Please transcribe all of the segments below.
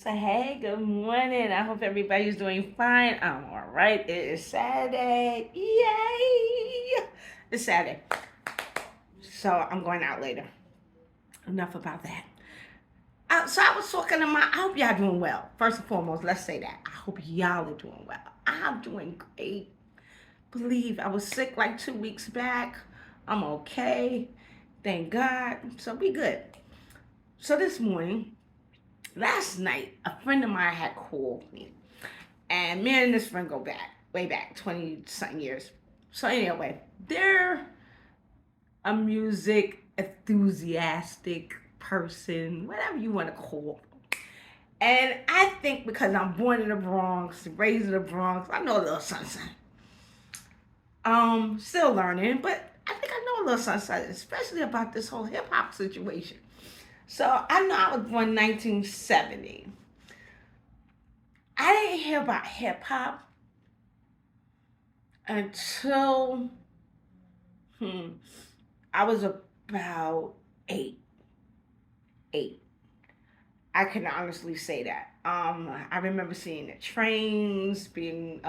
So, hey, good morning. I hope everybody's doing fine. I'm all right. It is Saturday. Yay! It's Saturday. So, I'm going out later. Enough about that. So, I was talking to I hope y'all doing well. First and foremost, let's say that. I hope y'all are doing well. I'm doing great. Believe I was sick like 2 weeks back. I'm okay. Thank God. So, we good. So, this morning, last night, a friend of mine had called me. And me and this friend go back, way back, 20 something years. So, anyway, they're a music enthusiastic person, whatever you want to call them. And I think because I'm born in the Bronx, raised in the Bronx, I know a little sunshine. Still learning, but I think I know a little sunshine, especially about this whole hip hop situation. So I know I was born in 1970. I didn't hear about hip hop until hmm, I was about eight. Eight. I can honestly say that. I remember seeing the trains being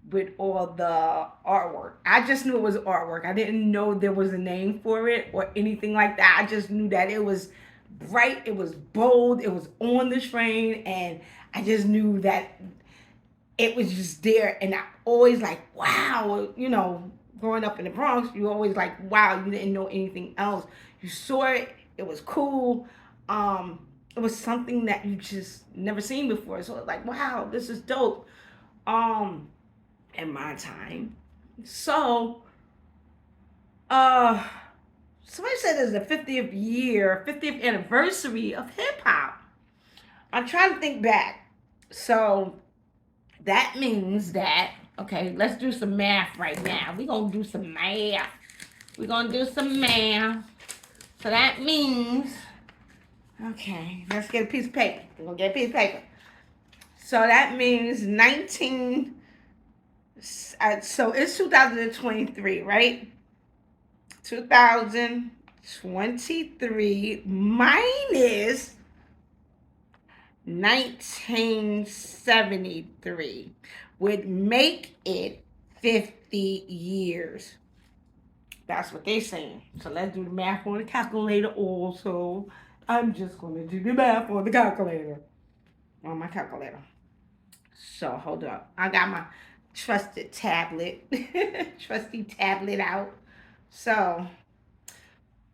with all the artwork. I just knew it was artwork. I didn't know there was a name for it or anything like that. I just knew that it was bright, it was bold, it was on the train, and I just knew that it was just there. And I always like, wow, growing up in the Bronx, you always like, wow, you didn't know anything else. You saw it, it was cool. It was something that you just never seen before. So it's like, wow, this is dope. Um, in my time. So, uh, somebody said it's the 50th anniversary of hip hop. I'm trying to think back. So that means that, okay, let's do some math right now. We're going to do some math. We're going to do some math. So that means, okay, let's get a piece of paper. We're going to get a piece of paper. So that means 19, so it's 2023, right? 2023 minus 1973 would make it 50 years. That's what they're saying. So let's do the math on the calculator also. I'm just going to do the math on the calculator. On my calculator. So hold up. I got my trusted tablet. Trusty tablet out. So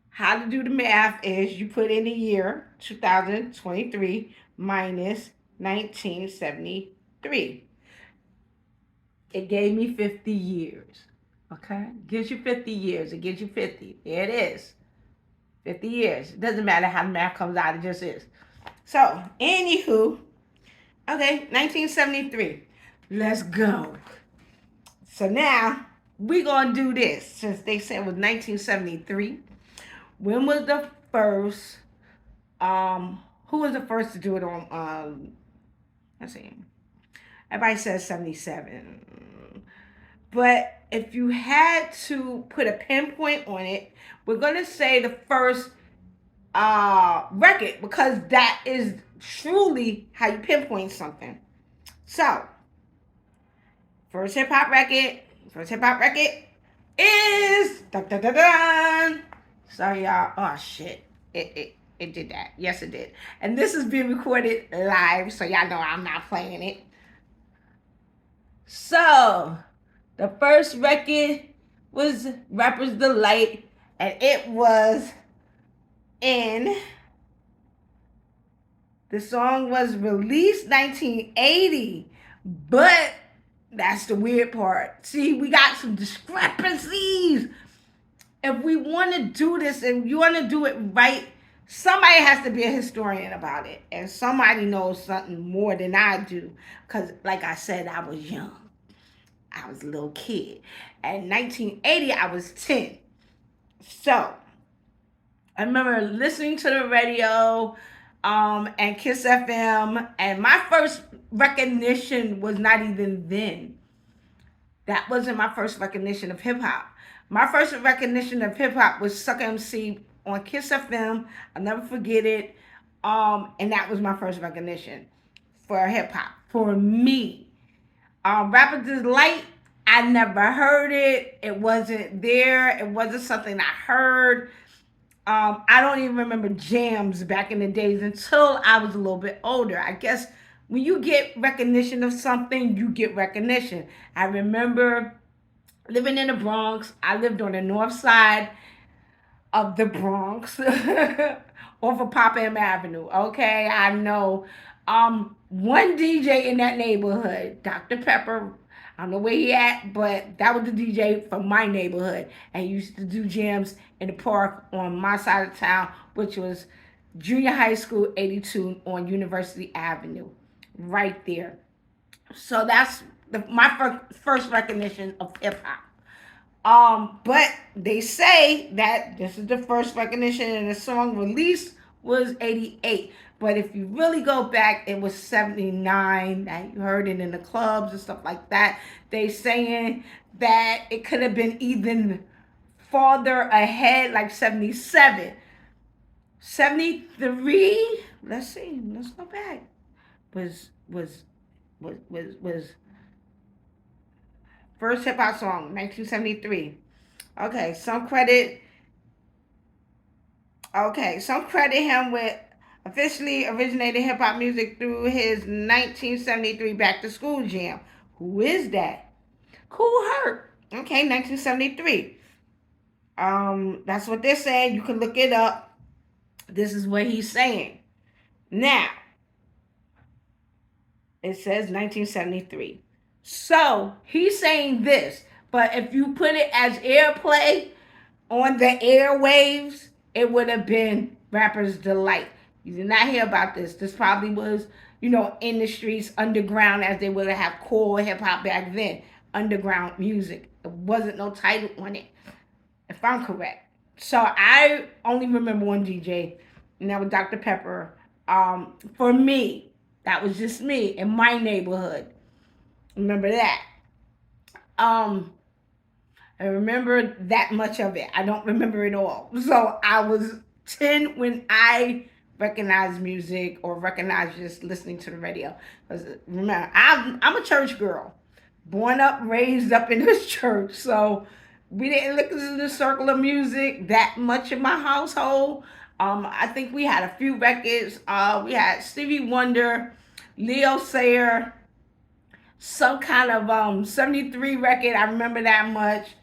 how to do the math is you put in the year 2023 minus 1973. It gave me 50 years. Okay? Gives you 50 years. It gives you 50. There it is. 50 years. It doesn't matter how the math comes out, it just is. So, anywho, okay, 1973. Let's go. So now we're going to do this. Since they said it was 1973, when was the first, who was the first to do it on, let's see, everybody says 77. But if you had to put a pinpoint on it, we're going to say the first record because that is truly how you pinpoint something. So, first hip hop record is dun, dun, dun, dun. Sorry y'all. Oh shit. It did that. Yes it did. And this is being recorded live, so y'all know I'm not playing it. So the first record was Rapper's Delight, and it was in the song was released 1980, but that's the weird part. See, we got some discrepancies. If we want to do this and you want to do it right, somebody has to be a historian about it. And somebody knows something more than I do. Because, like I said, I was young. I was a little kid. And 1980, I was 10. So, I remember listening to the radio and Kiss FM. And my first recognition was not even then. That wasn't my first recognition of hip hop. My first recognition of hip hop was Sucker MC on Kiss FM. I'll never forget it. And that was my first recognition for hip hop for me. Rapper Delight, I never heard it. It wasn't there. It wasn't something I heard. I don't even remember jams back in the days until I was a little bit older. I guess when you get recognition of something, you get recognition. I remember living in the Bronx. I lived on the north side of the Bronx off of Popham Avenue. Okay, I know. One DJ in that neighborhood, Dr. Pepper. I don't know where he at, but that was the DJ from my neighborhood, and he used to do jams in the park on my side of town, which was Junior High School 82 on University Avenue, right there. So that's my first recognition of hip hop. But they say that this is the first recognition and the song released was 88. But if you really go back, it was 79 that you heard it in the clubs and stuff like that. They saying that it could have been even farther ahead, like 77. 73, let's see, let's go back. Was first hip hop song, 1973. Okay, some credit him with officially originated hip hop music through his 1973 Back to School jam. Who is that? Kool Herc. Okay, 1973. That's what they're saying. You can look it up. This is what he's saying. Now, it says 1973. So he's saying this, but if you put it as airplay on the airwaves, it would have been Rapper's Delight. You did not hear about this. This probably was, in the streets, underground, as they would have core hip hop back then. Underground music. There wasn't no title on it, if I'm correct. So I only remember one DJ, and that was Dr. Pepper. For me, that was just me in my neighborhood. Remember that. I remember that much of it. I don't remember it all. So I was 10 when I recognized music or recognized just listening to the radio. Because remember, I'm a church girl. Born up, raised up in this church. So we didn't listen to the circle of music that much in my household. I think we had a few records. We had Stevie Wonder, Leo Sayer, some kind of 73 record. I remember that much.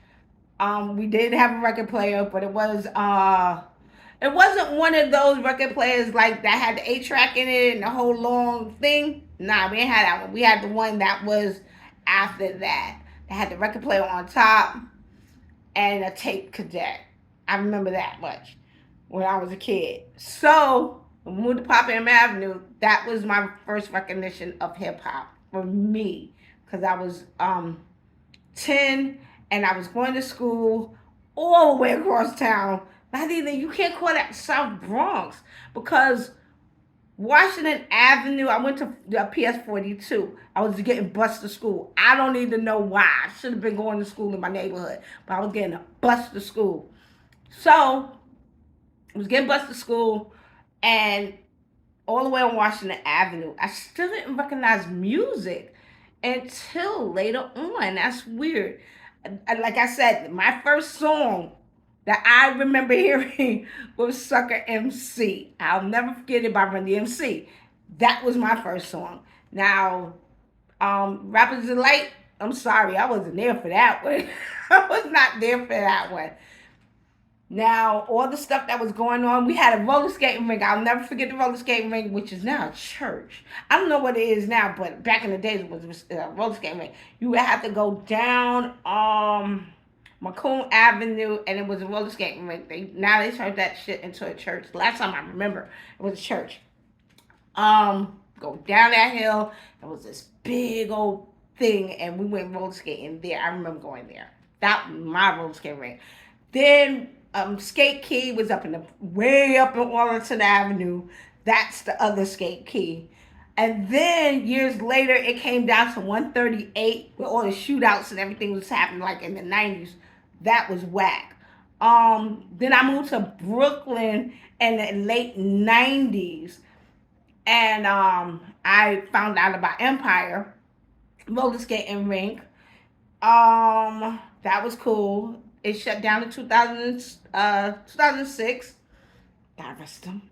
We did have a record player, but it wasn't one of those record players like that had the 8-track in it and the whole long thing. Nah, we didn't have that one. We had the one that was after that. That had the record player on top and a tape cassette. I remember that much when I was a kid. So when we moved to Popham Avenue, that was my first recognition of hip hop for me, because I was 10 and I was going to school all the way across town. Not even, you can't call that South Bronx, because Washington Avenue, I went to PS 42. I was getting bused to school. I don't even know why. I should have been going to school in my neighborhood, but I was getting a bus to school. So I was getting bused to school, and all the way on Washington Avenue, I still didn't recognize music until later on. That's weird. Like I said, my first song that I remember hearing was Sucker MC. I'll never forget it by Run DMC. That was my first song. Now, Rapper's Delight, I'm sorry, I wasn't there for that one. I was not there for that one. Now, all the stuff that was going on, we had a roller skating rink. I'll never forget the roller skating rink, which is now a church. I don't know what it is now, but back in the days, it was a roller skating rink. You would have to go down Macomb Avenue, and it was a roller skating rink. Now they turned that shit into a church. Last time I remember, it was a church. Go down that hill. It was this big old thing, and we went roller skating there. I remember going there. That was my roller skating rink. Then Skate Key was way up in Arlington Avenue. That's the other Skate Key. And then years later, it came down to 138, where all the shootouts and everything was happening, like in the 90s. That was whack. Then I moved to Brooklyn in the late 90s. And I found out about Empire roller skating rink. That was cool. It shut down in 2006. God rest them.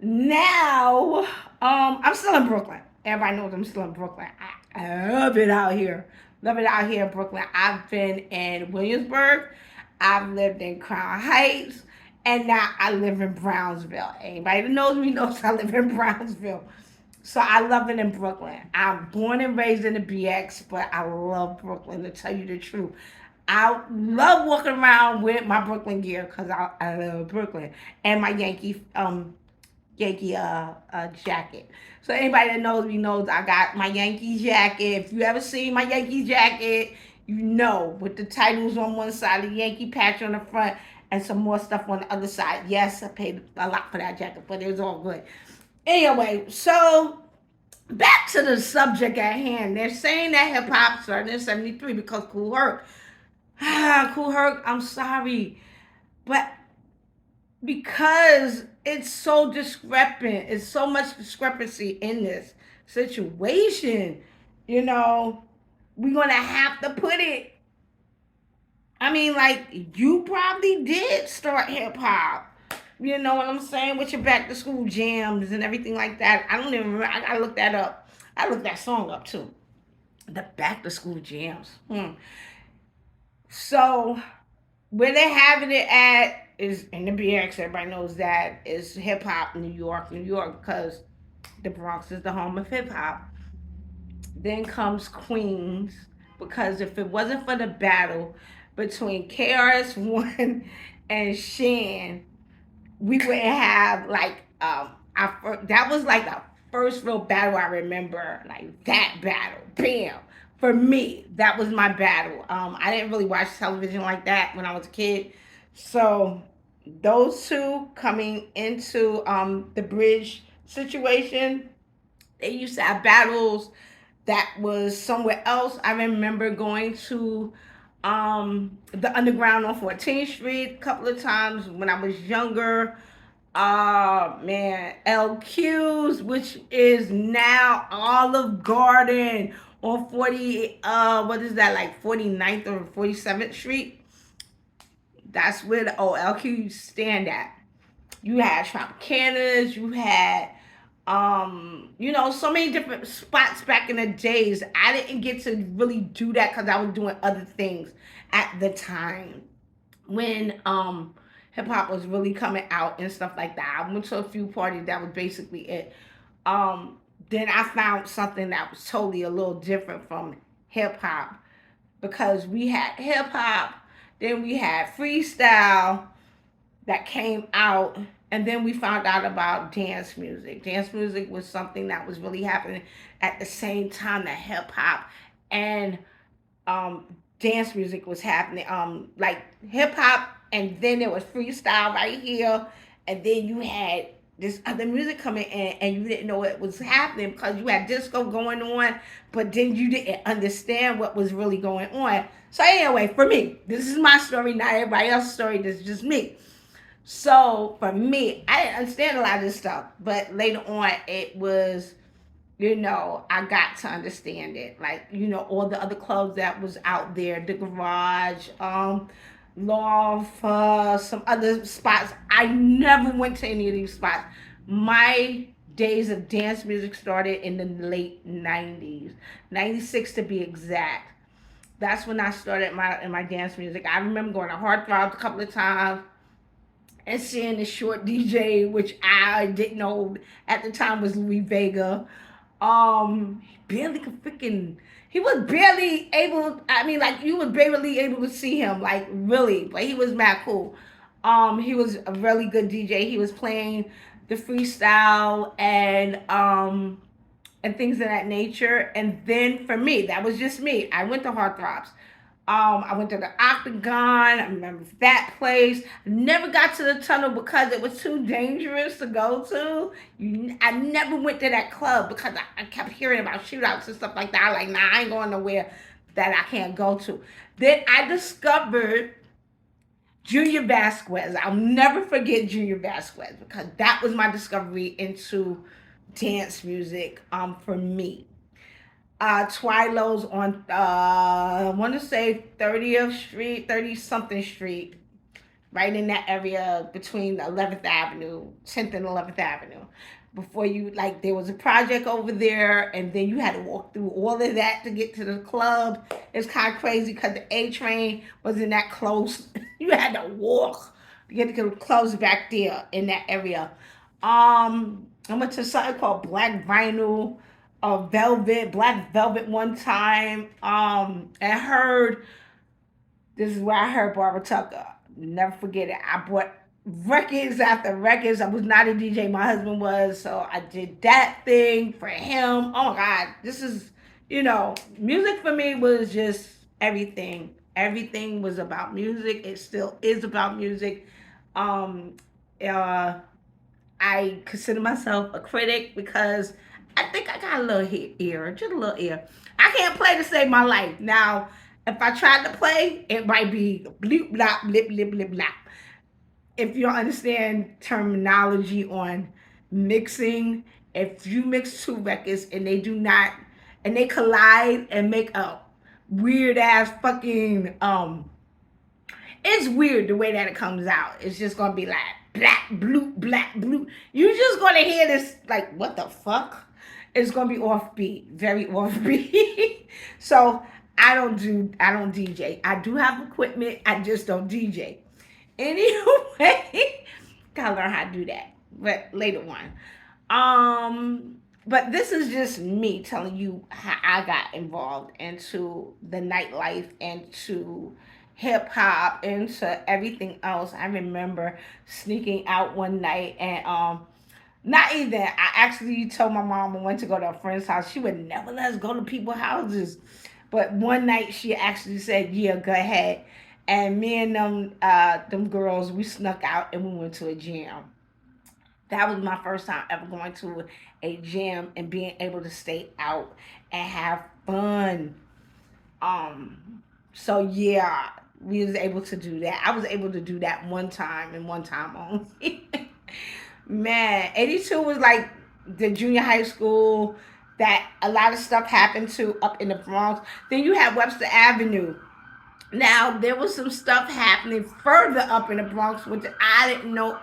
Now, I'm still in Brooklyn. Everybody knows I'm still in Brooklyn. I love it out here. Love it out here in Brooklyn. I've been in Williamsburg. I've lived in Crown Heights. And now I live in Brownsville. Anybody that knows me knows I live in Brownsville. So I love it in Brooklyn. I'm born and raised in the BX, but I love Brooklyn, to tell you the truth. I love walking around with my Brooklyn gear because I love Brooklyn and my Yankee jacket. So anybody that knows me knows I got my Yankee jacket. If you ever seen my Yankee jacket, you know, with the titles on one side, the Yankee patch on the front, and some more stuff on the other side. Yes, I paid a lot for that jacket, but it was all good. Anyway, so back to the subject at hand. They're saying that hip hop started in '73 because Kool Herc. Kool Herc, I'm sorry, but because it's so discrepant, it's so much discrepancy in this situation, you know, we're gonna have to put it. I mean, like, you probably did start hip hop. You know what I'm saying? With your back to school jams and everything like that. I don't even remember. I gotta look that up. I looked that song up too. The back to school jams. So where they're having it at is in the BX. Everybody knows that is hip hop, New York, because the Bronx is the home of hip hop. Then comes Queens, because if it wasn't for the battle between KRS One and Shan, we wouldn't have like that was like the first real battle I remember, like that battle. Bam. For me, that was my battle. I didn't really watch television like that when I was a kid. So those two coming into the bridge situation, they used to have battles that was somewhere else. I remember going to the underground on 14th Street a couple of times when I was younger. Man, LQ's, which is now Olive Garden on 40, what is that, like 49th or 47th Street? That's where the LQ stand at. You had Tropicanas, you had you know, so many different spots back in the days. I didn't get to really do that because I was doing other things at the time when hip hop was really coming out and stuff like that. I went to a few parties. That was basically it. Um, then I found something that was totally a little different from hip hop, because we had hip hop, then we had freestyle that came out, and then we found out about dance music. Dance music was something that was really happening at the same time that hip hop and um dance music was happening. Like hip hop, and then there was freestyle right here, and then you had this other music coming in, and you didn't know what was happening because you had disco going on, but then you didn't understand what was really going on. So anyway, for me, this is my story, not everybody else's story. This is just me. So for me, I didn't understand a lot of this stuff, but later on, it was, you know, I got to understand it. Like, you know, all the other clubs that was out there, the Garage, Loft, some other spots. I never went to any of these spots. My days of dance music started in the late 90s, 96 to be exact. That's when I started my dance music. I remember going to Heartthrob a couple of times and seeing the short DJ, which I didn't know at the time was Louis Vega. Barely could freaking. He was barely able. I mean, like, you were barely able to see him, like, really, but he was mad cool. He was a really good DJ. He was playing the freestyle and things of that nature. And then for me, that was just me. I went to Heartthrobs. I went to the Octagon. I remember that place. Never got to the tunnel because it was too dangerous to go to. I never went to that club because I kept hearing about shootouts and stuff like that. I like, nah, I ain't going nowhere that I can't go to. Then I discovered Junior Vasquez. I'll never forget Junior Vasquez because that was my discovery into dance music for me. Twilo's on I want to say 30th Street, 30 something Street, right in that area between 11th Avenue, 10th and 11th Avenue. Before you, like, there was a project over there, and then you had to walk through all of that to get to the club. It's kind of crazy because the A train wasn't that close. You had to walk to get to the clubs back there in that area. I went to something called Black Vinyl, Velvet, Black Velvet one time. And heard this is where I heard Barbara Tucker. Never forget it. I bought records after records. I was not a DJ. My husband was, so I did that thing for him. Oh my God, this is, music for me was just everything. Everything was about music. It still is about music. Um, uh, I consider myself a critic because I think I got a little ear, just a little ear. I can't play to save my life. Now, if I tried to play, it might be bleep, blop, blip, blip, blip, blop. If you don't understand terminology on mixing, if you mix two records and they do not, and they collide and make a weird ass fucking it's weird the way that it comes out. It's just gonna be like black, blue, black, blue. You're just gonna hear this like, what the fuck? It's gonna be offbeat, very offbeat. So I don't DJ. I do have equipment, I just don't DJ. Anyway, gotta learn how to do that. But later on. But this is just me telling you how I got involved into the nightlife and to hip hop and to everything else. I remember sneaking out one night and not even I actually told my mom I went to go to a friend's house. She would never let us go to people's houses. But one night she actually said, "Yeah, go ahead." And me and them girls, we snuck out and we went to a jam. That was my first time ever going to a gym and being able to stay out and have fun. So yeah, we was able to do that. I was able to do that one time and one time only. Man, 82 was like the junior high school that a lot of stuff happened to up in the Bronx. Then you had Webster Avenue. Now there was some stuff happening further up in the Bronx, which I didn't know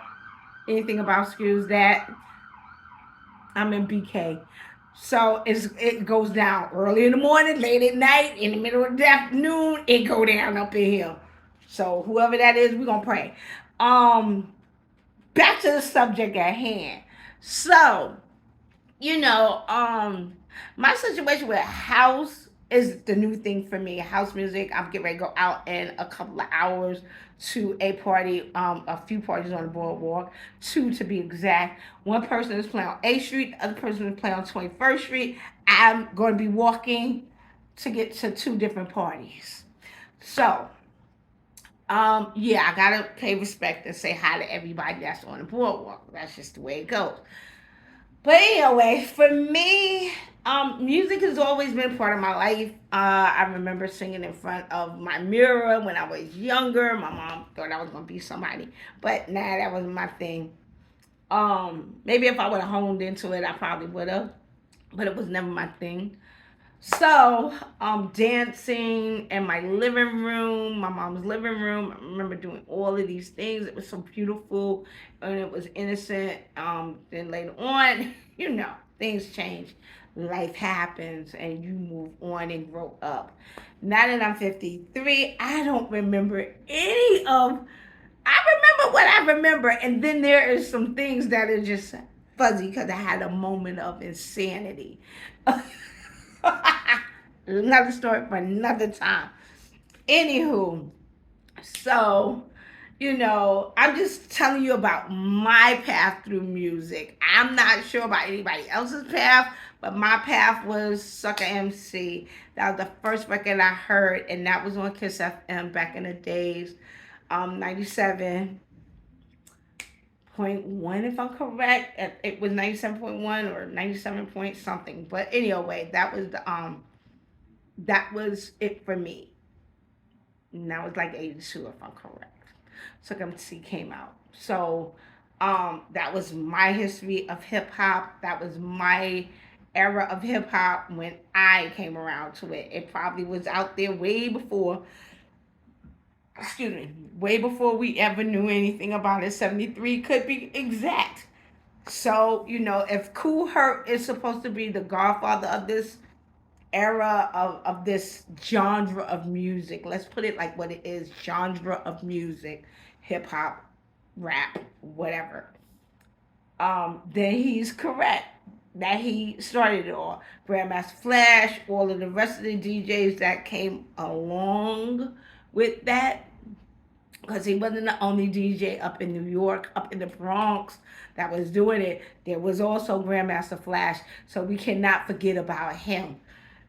anything about. Excuse that. I'm in BK. So it goes down early in the morning, late at night, in the middle of the afternoon, it go down up in here. So whoever that is, we're gonna pray. Um Back to the subject at hand. So, you know, my situation with house is the new thing for me. House music. I'm getting ready to go out in a couple of hours to a party, a few parties on the boardwalk, two to be exact. One person is playing on A Street, the other person is playing on 21st Street. I'm going to be walking to get to two different parties. So, yeah, I gotta pay respect and say hi to everybody that's on the boardwalk. That's just the way it goes. But anyway, for me, music has always been part of my life. I remember singing in front of my mirror when I was younger. My mom thought I was gonna be somebody, but nah, that wasn't my thing. Maybe if I would have honed into it, I probably would have, but it was never my thing. So, dancing in my living room, my mom's living room. I remember doing all of these things. It was so beautiful and it was innocent. Then later on, things change. Life happens and you move on and grow up. Now that I'm 53, I don't remember any of, I remember what I remember. And then there is some things that are just fuzzy because I had a moment of insanity. Another story for another time. Anywho, so I'm just telling you about my path through music. I'm not sure about anybody else's path, but my path was Sucker MC. That was the first record I heard, and that was on Kiss FM back in the days. 97.1, if I'm correct. It was 97.1 or 97 point something. But anyway, that was it for me. And that was like 82, if I'm correct. So MC came out. So That was my history of hip hop. That was my era of hip hop when I came around to it. It probably was out there way before, excuse me, way before we ever knew anything about it. 73 could be exact. So, if Kool Herc is supposed to be the godfather of this era of this genre of music, let's put it like what it is, genre of music, hip hop, rap, whatever, then he's correct that he started it all. Grandmaster Flash, all of the rest of the DJs that came along with that, because he wasn't the only DJ up in New York, up in the Bronx that was doing it. There was also Grandmaster Flash, so we cannot forget about him.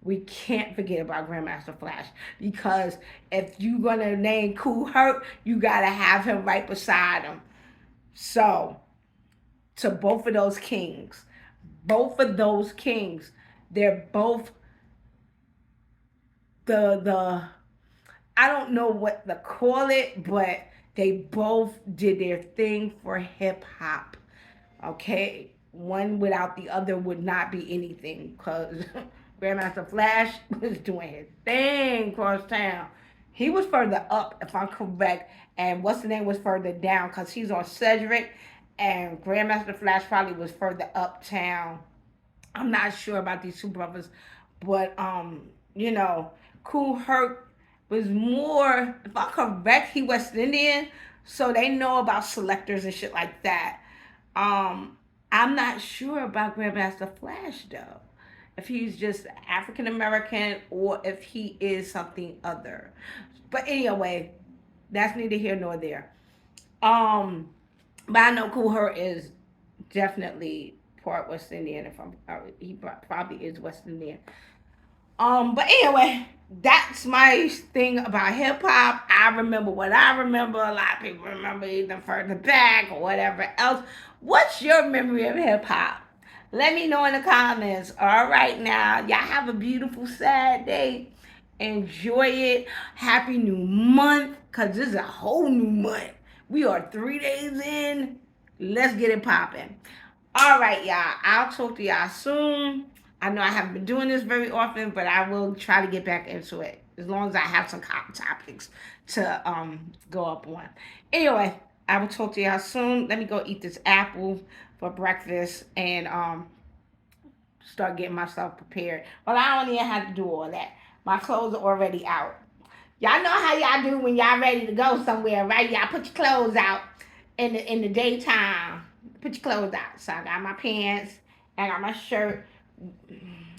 We can't forget about Grandmaster Flash, because if you're gonna name Kool Herc, you gotta have him right beside him. So, to both of those kings, they're both the I don't know what to call it, but they both did their thing for hip hop. Okay, one without the other would not be anything, because Grandmaster Flash was doing his thing across town. He was further up, if I'm correct, and what's the name was further down, because he's on Cedric, and Grandmaster Flash probably was further uptown. I'm not sure about these two brothers, but Kool Herc was more, if I'm correct, he West Indian, so they know about selectors and shit like that. I'm not sure about Grandmaster Flash though, if he's just African American or if he is something other. But anyway, that's neither here nor there. Um, but I know Kool Herc is definitely part West Indian. If I'm, he probably is West Indian. But anyway, that's my thing about hip hop. I remember what I remember. A lot of people remember either further back or whatever else. What's your memory of hip hop? Let me know in the comments. All right, now, y'all have a beautiful Saturday. Enjoy it. Happy new month, because this is a whole new month. We are 3 days in. Let's get it popping. All right, y'all. I'll talk to y'all soon. I know I haven't been doing this very often, but I will try to get back into it as long as I have some topics to go up on. Anyway, I will talk to y'all soon. Let me go eat this apple for breakfast and start getting myself prepared. But I don't even have to do all that. My clothes are already out. Y'all know how y'all do when y'all ready to go somewhere, right? Y'all put your clothes out in the daytime. Put your clothes out. So I got my pants, I got my shirt,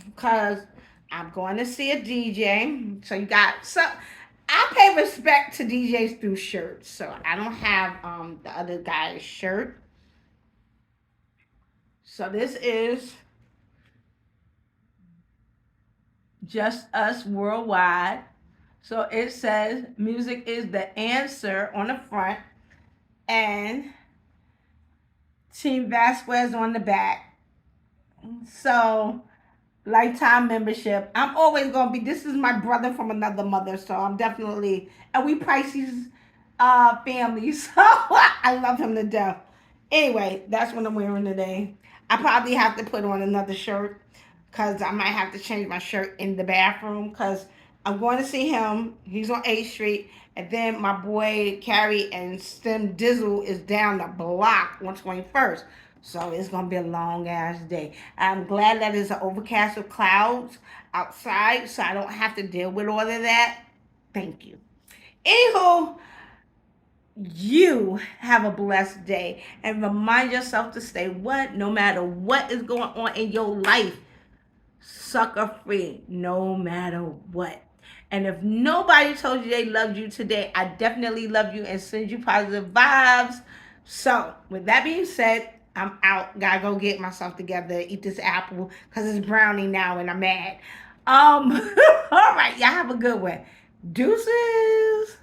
because I'm going to see a DJ. So you got some. I pay respect to DJs through shirts. So I don't have the other guy's shirt. So this is Just Us Worldwide. So it says music is the answer on the front, and Team Vasquez on the back. So lifetime membership. I'm always gonna be. This is my brother from another mother, so I'm definitely. And we Pisces family, so I love him to death. Anyway, that's what I'm wearing today. I probably have to put on another shirt, because I might have to change my shirt in the bathroom, because I'm going to see him. He's on 8th Street. And then my boy Carrie and Stem Dizzle is down the block on 21st. So it's going to be a long ass day. I'm glad that it's an overcast with clouds outside, so I don't have to deal with all of that. Thank you. Anywho, you have a blessed day, and remind yourself to stay what? No matter what is going on in your life, sucker free, no matter what. And if nobody told you they loved you today, I definitely love you and send you positive vibes. So, with that being said, I'm out. Gotta go get myself together, eat this apple, because it's brownie now and I'm mad. All right, y'all have a good one. Deuces.